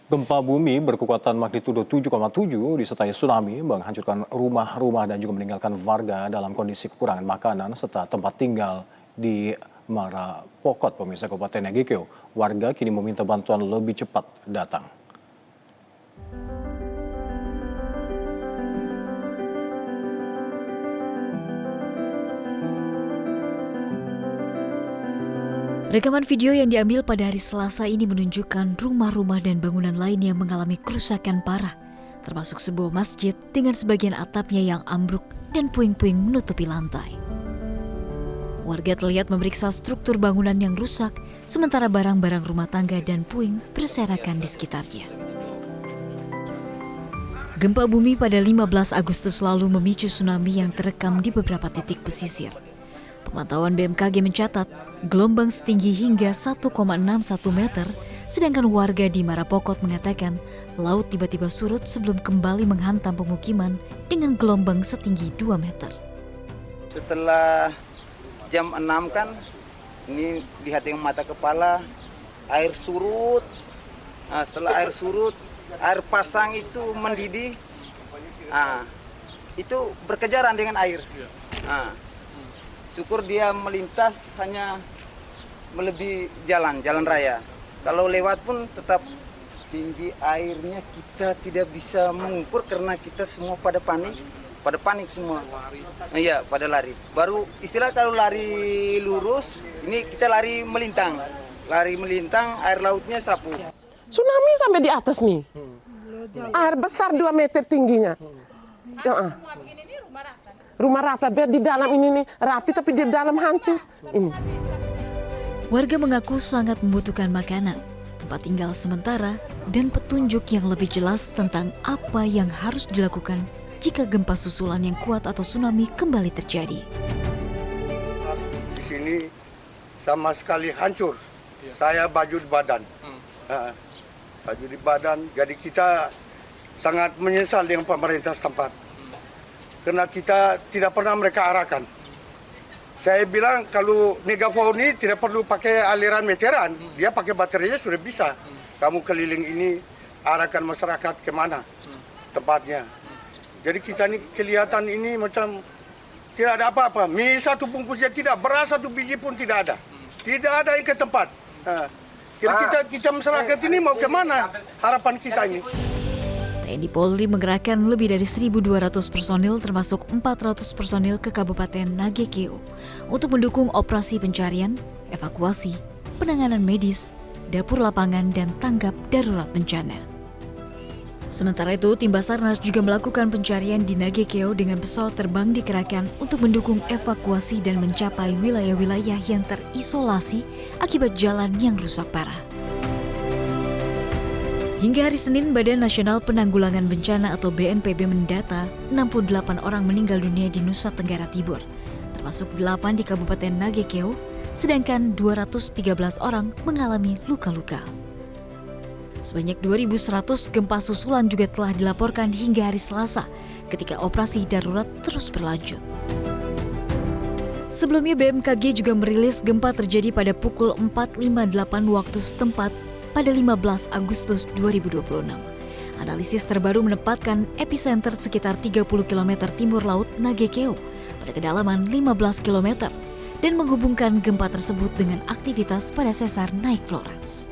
Gempa bumi berkekuatan magnitudo 7,7 disertai tsunami menghancurkan rumah-rumah dan juga meninggalkan warga dalam kondisi kekurangan makanan serta tempat tinggal di Marapokot, pemirsa Kabupaten Nagekeo. Warga kini meminta bantuan lebih cepat datang. Rekaman video yang diambil pada hari Selasa ini menunjukkan rumah-rumah dan bangunan lain yang mengalami kerusakan parah, termasuk sebuah masjid dengan sebagian atapnya yang ambruk dan puing-puing menutupi lantai. Warga terlihat memeriksa struktur bangunan yang rusak, sementara barang-barang rumah tangga dan puing berserakan di sekitarnya. Gempa bumi pada 15 Agustus lalu memicu tsunami yang terekam di beberapa titik pesisir. Pemantauan BMKG mencatat gelombang setinggi hingga 1,61 meter, sedangkan warga di Marapokot mengatakan laut tiba-tiba surut sebelum kembali menghantam pemukiman dengan gelombang setinggi 2 meter. Setelah jam 6 kan, ini lihat yang mata kepala, air surut. Nah, setelah air surut, air pasang itu mendidih, itu berkejaran dengan air. Syukur dia melintas hanya melebihi jalan raya. Kalau lewat pun tetap tinggi airnya, kita tidak bisa mengukur karena kita semua pada panik semua. Iya, pada lari. Baru istilah kalau lari lurus, ini kita lari melintang. Lari melintang, air lautnya sapu. Tsunami sampai di atas nih. Air besar 2 meter tingginya. Rumah rata, biar di dalam ini nih rapi tapi di dalam hancur. Ini. Warga mengaku sangat membutuhkan makanan, tempat tinggal sementara, dan petunjuk yang lebih jelas tentang apa yang harus dilakukan jika gempa susulan yang kuat atau tsunami kembali terjadi. Di sini sama sekali hancur. Saya baju di badan. Baju di badan, jadi kita sangat menyesal dengan pemerintah setempat. Karena kita tidak pernah mereka arahkan. Saya bilang kalau Negafo ini tidak perlu pakai aliran meteran, dia pakai baterainya sudah bisa. Kamu keliling ini arahkan masyarakat kemana tempatnya. Jadi kita ini kelihatan ini macam tidak ada apa-apa. Mie satu bungkusnya tidak, beras satu biji pun tidak ada. Tidak ada yang ke tempat. Kita masyarakat ini mau kemana harapan kita ini? TNI Polri menggerakkan lebih dari 1.200 personil termasuk 400 personil ke Kabupaten Nagekeo untuk mendukung operasi pencarian, evakuasi, penanganan medis, dapur lapangan, dan tanggap darurat bencana. Sementara itu, tim Basarnas juga melakukan pencarian di Nagekeo dengan pesawat terbang dikerahkan untuk mendukung evakuasi dan mencapai wilayah-wilayah yang terisolasi akibat jalan yang rusak parah. Hingga hari Senin, Badan Nasional Penanggulangan Bencana atau BNPB mendata 68 orang meninggal dunia di Nusa Tenggara Timur, termasuk 8 di Kabupaten Nagekeo, sedangkan 213 orang mengalami luka-luka. Sebanyak 2.100 gempa susulan juga telah dilaporkan hingga hari Selasa, ketika operasi darurat terus berlanjut. Sebelumnya BMKG juga merilis gempa terjadi pada pukul 4.58 waktu setempat pada 15 Agustus 2026. Analisis terbaru menempatkan epicenter sekitar 30 km timur laut Nagekeo pada kedalaman 15 km dan menghubungkan gempa tersebut dengan aktivitas pada sesar naik Florence.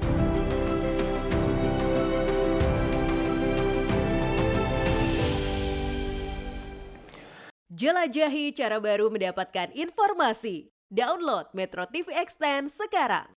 Jelajahi cara baru mendapatkan informasi. Download Metro TV Extend sekarang.